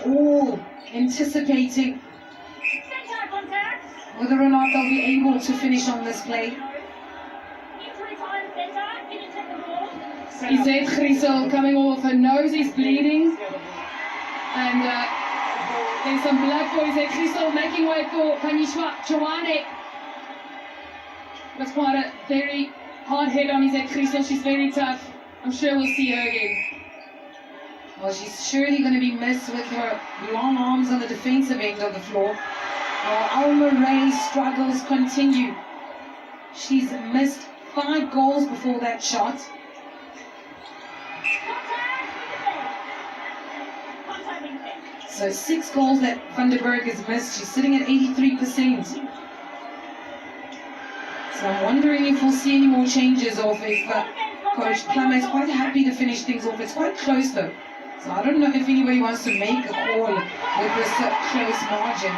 all anticipating whether or not they'll be able to finish on this play. Izet Griesel coming off, her nose is bleeding, and there's some blood for Izet Griesel, making way for Kanishwa Chawane. That's quite a very hard hit on Izet Griesel. She's very tough. I'm sure we'll see her again. Well, she's surely going to be missed with her long arms on the defensive end of the floor. Alma Ray's struggles continue. She's missed 5 goals before that shot. So 6 goals that Van der Berg has missed. She's sitting at 83%. So I'm wondering if we'll see any more changes, or if Coach Plummer is quite happy to finish things off. It's quite close though. So I don't know if anybody wants to make a call with this close margin.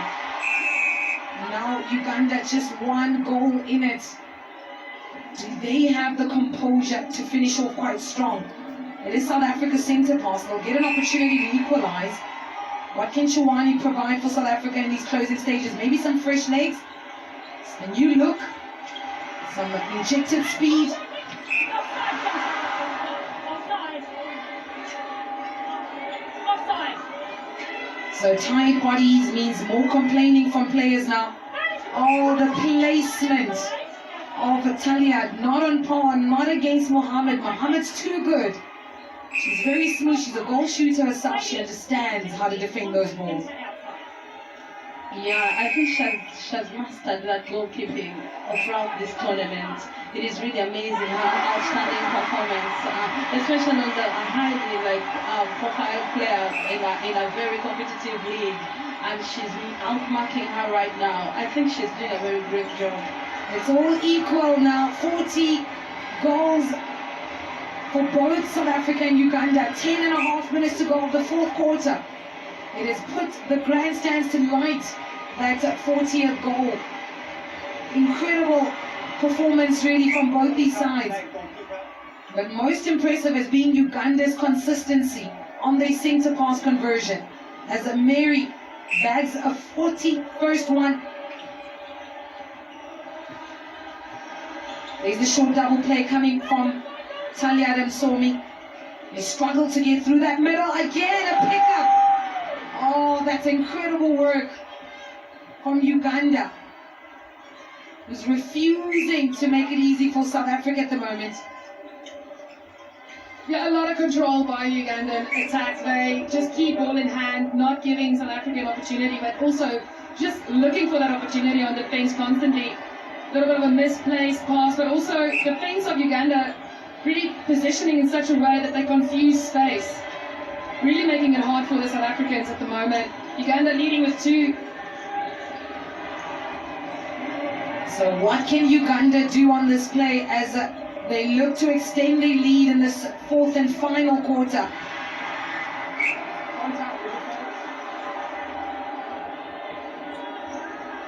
Now Uganda just 1 goal in it. Do they have the composure to finish off quite strong? It is South Africa's centre pass. They'll get an opportunity to equalise. What can Shawani provide for South Africa in these closing stages? Maybe some fresh legs, a new look, some injected speed. So tired bodies means more complaining from players now. Oh, the placement of Talia, not on par, not against Mohammed. Mohammed's too good. She's very smooth. She's a goal shooter herself. She understands how to defend those balls. Yeah, I think she has mastered that goalkeeping throughout this tournament. It is really amazing her outstanding performance, especially on the highly profile player in a very competitive league, and she's outmarking her right now. I think she's doing a very great job. It's all equal now. 40 goals for both South Africa and Uganda. 10.5 minutes to go of the 4th quarter. It has put the grandstands to light, that 40th goal. Incredible performance really from both these sides. But most impressive has been Uganda's consistency on their centre pass conversion, as Mary bags a 41st one. There's the short double play coming from Talia Adams-Somi. They struggle to get through that middle. Again, a pickup. Oh, that's incredible work from Uganda, who's refusing to make it easy for South Africa at the moment. Yeah, a lot of control by Ugandan attack. They just keep ball in hand, not giving South Africa an opportunity, but also just looking for that opportunity on defense constantly. A little bit of a misplaced pass, but also defense of Uganda really positioning in such a way that they confuse space, really making it hard for the South Africans at the moment. Uganda leading with 2. So what can Uganda do on this play as they look to extend their lead in this 4th and final quarter?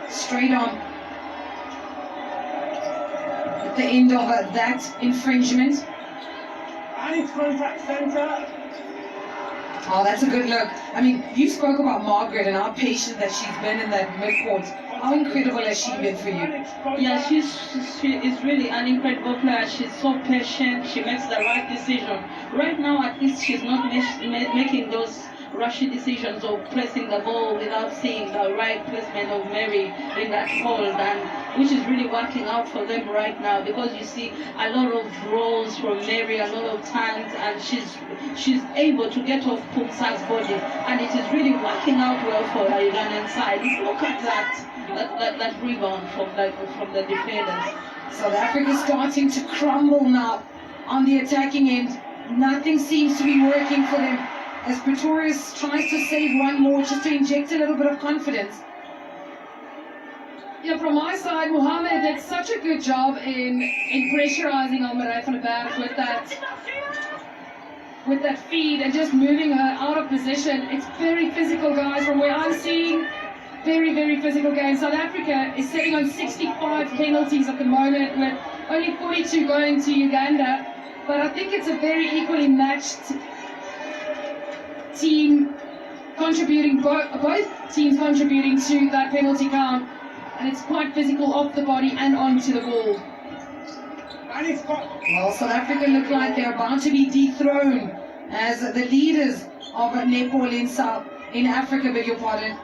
Straight on. At the end of that infringement. And it's contact centre. Oh, that's a good look. I mean, you spoke about Margaret and how patient that she's been in that midcourt. How incredible has she been for you? Yeah, she is really an incredible player. She's so patient. She makes the right decision. Right now, at least, she's not making those rushy decisions of pressing the ball without seeing the right placement of Mary in that hold, and which is really working out for them right now, because you see a lot of rolls from Mary, a lot of turns, and she's able to get off Pumsa's body, and it is really working out well for the Ugandan side. Look at that rebound from the defenders. South Africa starting to crumble now on the attacking end. Nothing seems to be working for them, as Pretorius tries to save one more just to inject a little bit of confidence. Yeah, from my side, Mohammed did such a good job in pressurizing Almarai van der Berg with that feed and just moving her out of position. It's very physical, guys, from where I'm seeing. Very, very physical game. South Africa is sitting on 65 penalties at the moment, with only 42 going to Uganda. But I think it's a very equally matched team contributing, both teams contributing to that penalty count, and it's quite physical off the body and onto the ball. And it's got Well, South Africa look like they're about to be dethroned as the leaders of netball in Africa, beg your pardon.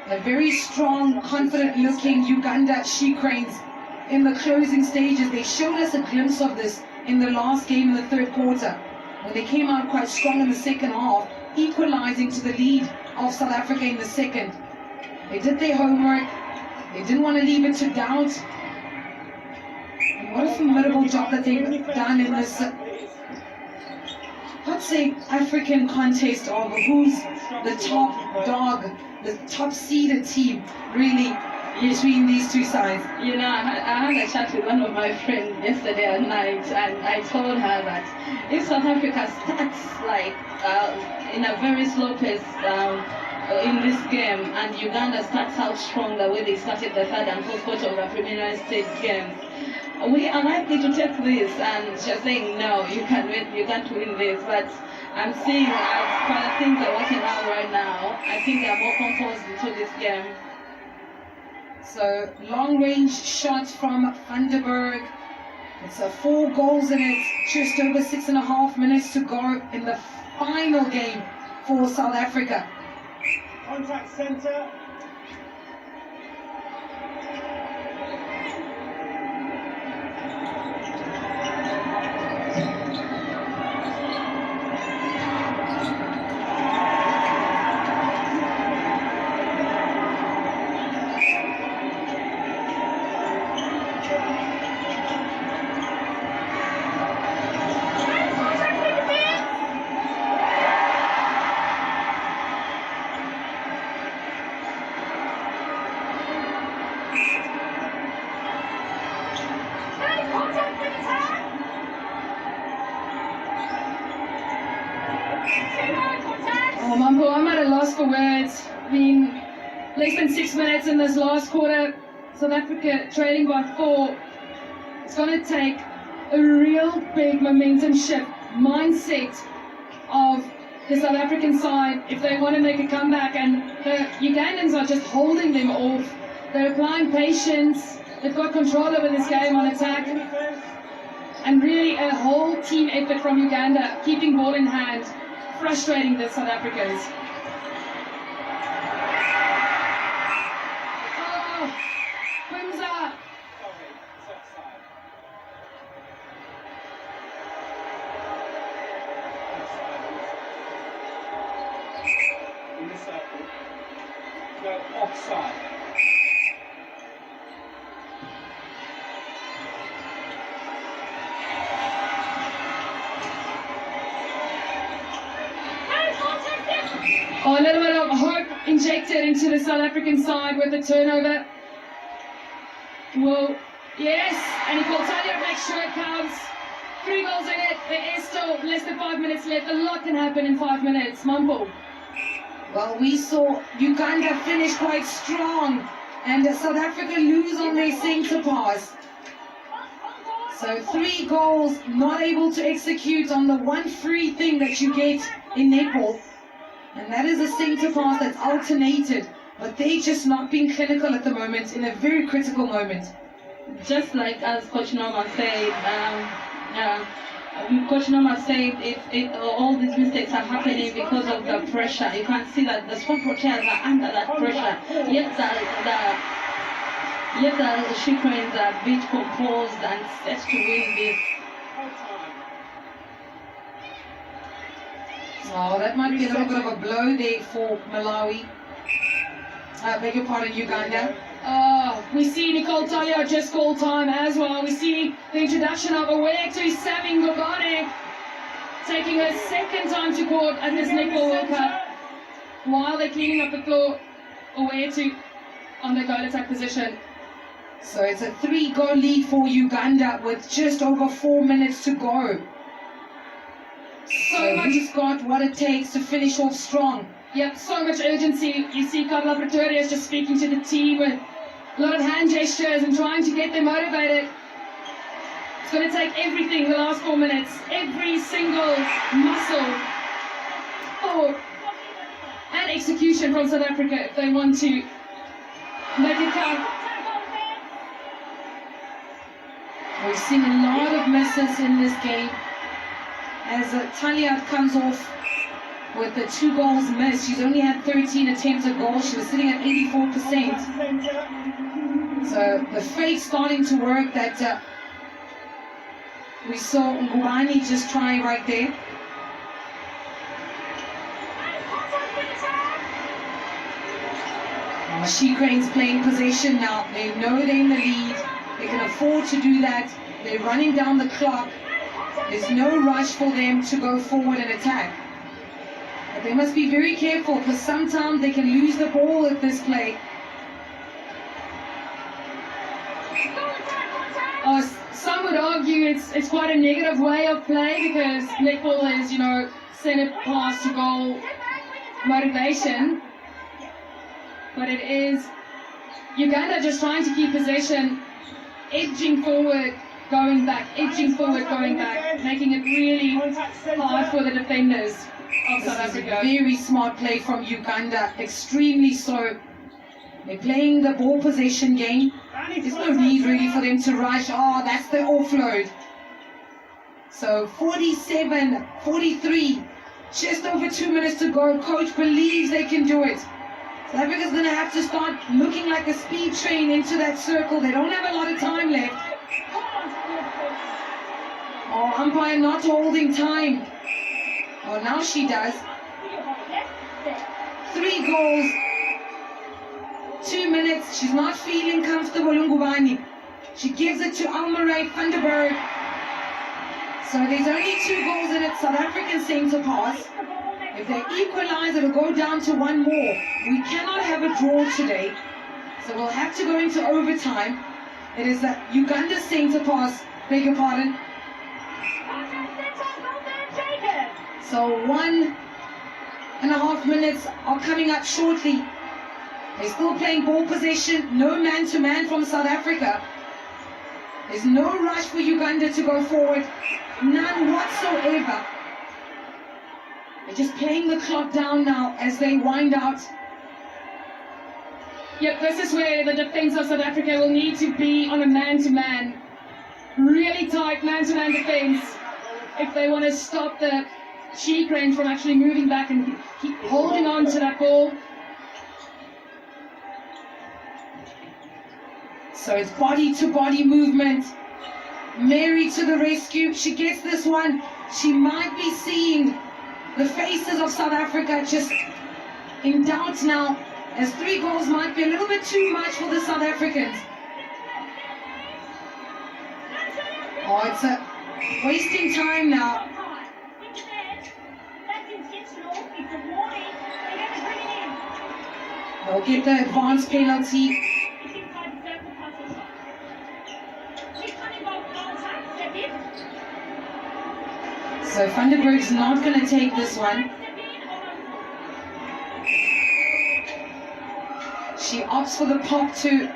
A very strong, confident-looking Uganda She Cranes in the closing stages. They showed us a glimpse of this in the last game in the third quarter, when they came out quite strong in the second half, equalizing to the lead of South Africa in the second. They did their homework. They didn't want to leave it to doubt. And what a formidable job that they've done in this, let's say, African contest of who's the top dog, the top seeded team, really, between these two sides. You know, I had a chat with one of my friends yesterday at night, and I told her that if South Africa starts like in a very slow pace in this game, and Uganda starts out strong the way they started the third and fourth quarter of the preliminary stage games, we are likely to take this. And she's saying, no, you can't win this. But I'm seeing as things are working out right now, I think they are more composed into this game. So, long-range shot from Vandenberg. It's 4 goals in it, just over 6.5 minutes to go in the final game for South Africa. contact centre. Oh, Mambo, I'm at a loss for words. Being less than 6 minutes in this last quarter, South Africa trailing by 4. It's going to take a real big momentum shift, mindset of the South African side if they want to make a comeback. And the Ugandans are just holding them off. They're applying patience. They've got control over this game on attack. And really a whole team effort from Uganda, keeping ball in hand, frustrating the South Africans. Oh, Quimza. In the circle. Go offside. Oh, a little bit of hope injected into the South African side with the turnover. Well, yes, and if Talia makes sure it counts. 3 goals in it. There is still less than 5 minutes left. A lot can happen in 5 minutes. Mambo. Well, we saw Uganda finish quite strong and South Africa lose on their centre pass. So 3 goals, not able to execute on the one free thing that you get in netball. And that is a centre pass that's alternated. But they're just not being clinical at the moment in a very critical moment. Just like as Coach Norman said, Coach Norman said all these mistakes are happening because of the pressure. You can see that the Swamp Proteas are under that pressure. Yet the She Cranes are a bit composed and set to win this. Oh, that might be a little bit of a blow there for Malawi. Beg your pardon, Uganda. Oh, we see Nicole Talia just call time as well. We see the introduction of Awetu Sammy Ngogane taking her second time to court at this Netball World Cup. While they're cleaning up the floor, Awetu on the goal attack position. So it's a 3-goal lead for Uganda with just over 4 minutes to go. So he's got what it takes to finish off strong. Yep, so much urgency. You see Carla Pretorius just speaking to the team with a lot of hand gestures and trying to get them motivated. It's going to take everything the last 4 minutes. Every single muscle. Oh, and execution from South Africa if they want to make it count. We've seen a lot of misses in this game as Talia comes off with the 2 goals missed. She's only had 13 attempts at goal. She was sitting at 84%. So the fake starting to work that we saw Ngubani just try right there. She Crane's playing possession now. They know they're in the lead. They can afford to do that. They're running down the clock. There's no rush for them to go forward and attack. But they must be very careful because sometimes they can lose the ball at this play. Some would argue it's quite a negative way of play because netball is, centre pass to goal motivation. But it is Uganda just trying to keep possession, edging forward, going back, edging forward, going back, making it really hard for the defenders of South Africa. Very smart play from Uganda, extremely so. They're playing the ball possession game. There's no need really for them to rush. Oh, that's the offload. So 47, 43, just over 2 minutes to go. Coach believes they can do it. South Africa's going to have to start looking like a speed train into that circle. They don't have a lot of time left. Oh, umpire not holding time. Oh, now she does. 3 goals. 2 minutes. She's not feeling comfortable, Ngubani. She gives it to Almaray Vandenberg. So there's only 2 goals in it. South African centre pass. If they equalize, it'll go down to 1 more. We cannot have a draw today. So we'll have to go into overtime. It is a Uganda centre pass. Beg your pardon. So 1.5 minutes are coming up shortly. They're still playing ball possession, no man-to-man from South Africa. There's no rush for Uganda to go forward, none whatsoever. They're just playing the clock down now as they wind out. Yep, this is where the defense of South Africa will need to be on a man-to-man, really tight man-to-man defense if they want to stop the She Crane from actually moving back and keep holding on to that ball. So it's body-to-body movement. Mary to the rescue. She gets this one. She might be seeing the faces of South Africa just in doubt now, as 3 goals might be a little bit too much for the South Africans. Oh, it's wasting time now. They'll get the advance penalty. So Vandenberg's not going to take this one. She opts for the pop to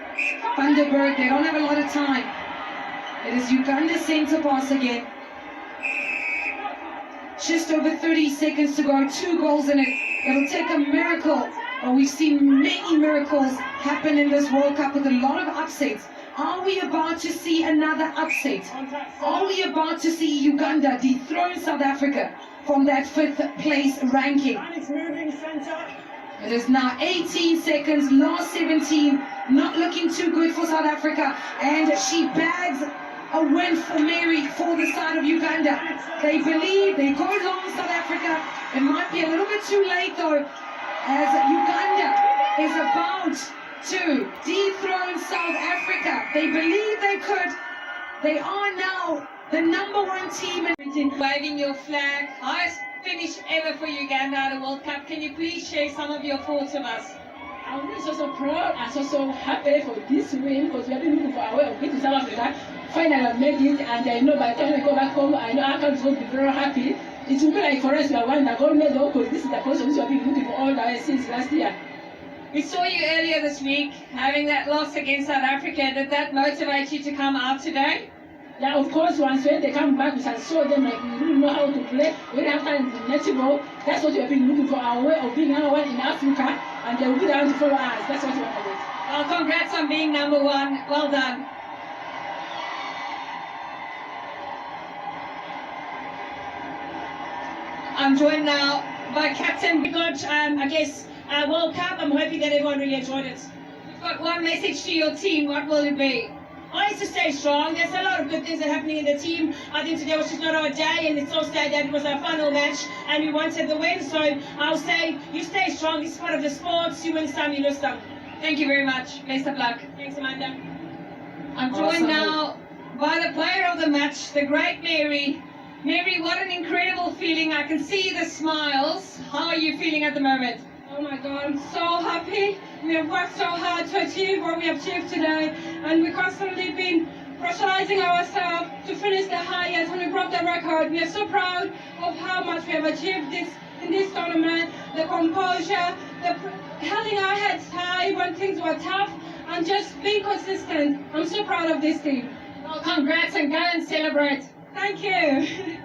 Vandenberg. They don't have a lot of time. It is Uganda centre pass again. Just over 30 seconds to go. 2 goals in it. It'll take a miracle. Oh, we've seen many miracles happen in this World Cup with a lot of upsets. Are we about to see another upset? Are we about to see Uganda dethrone South Africa from that 5th place ranking? It is now 18 seconds, last 17, not looking too good for South Africa. And she bags a win for Mary for the side of Uganda. They believe, they go long South Africa. It might be a little bit too late though, as Uganda is about to dethrone South Africa. They believe they could. They are now the #1 team. Waving your flag, highest finish ever for Uganda at the World Cup. Can you please share some of your thoughts with us? I'm really so proud and so happy for this win because we have been looking for our way of getting South Africa. Finally, I made it, and I know by the time I go back home, I know our country will be very happy. It will be like for us, we are one that gold medal because this is the position we have been looking for all the way since last year. We saw you earlier this week having that loss against South Africa. Did that motivate you to come out today? Yeah, of course, once when they come back, we shall show them like we really know how to play. We really have talent in netball. That's what we have been looking for, our way of being number one in Africa, and they will be there to follow us. That's what we want to do. Well, congrats on being number one. Well done. I'm joined now by Captain. Good, I guess, World Cup. I'm hoping that everyone really enjoyed it. You've got one message to your team. What will it be? I used to stay strong. There's a lot of good things that are happening in the team. I think today was just not our day, and it's so sad that it was our final match and we wanted the win. So I'll say, you stay strong. This is part of the sports. You win some, you lose some. Thank you very much. Best of luck. Thanks, Amanda. I'm joined now by the player of the match, the great Mary. Mary, what an incredible feeling. I can see the smiles. How are you feeling at the moment? Oh my God, I'm so happy. We have worked so hard to achieve what we have achieved today, and we constantly been pressurizing ourselves to finish the highest, and we broke the record. We are so proud of how much we have achieved in this tournament, the composure, the holding our heads high when things were tough, and just being consistent. I'm so proud of this team. Well, congrats and go and celebrate. Thank you.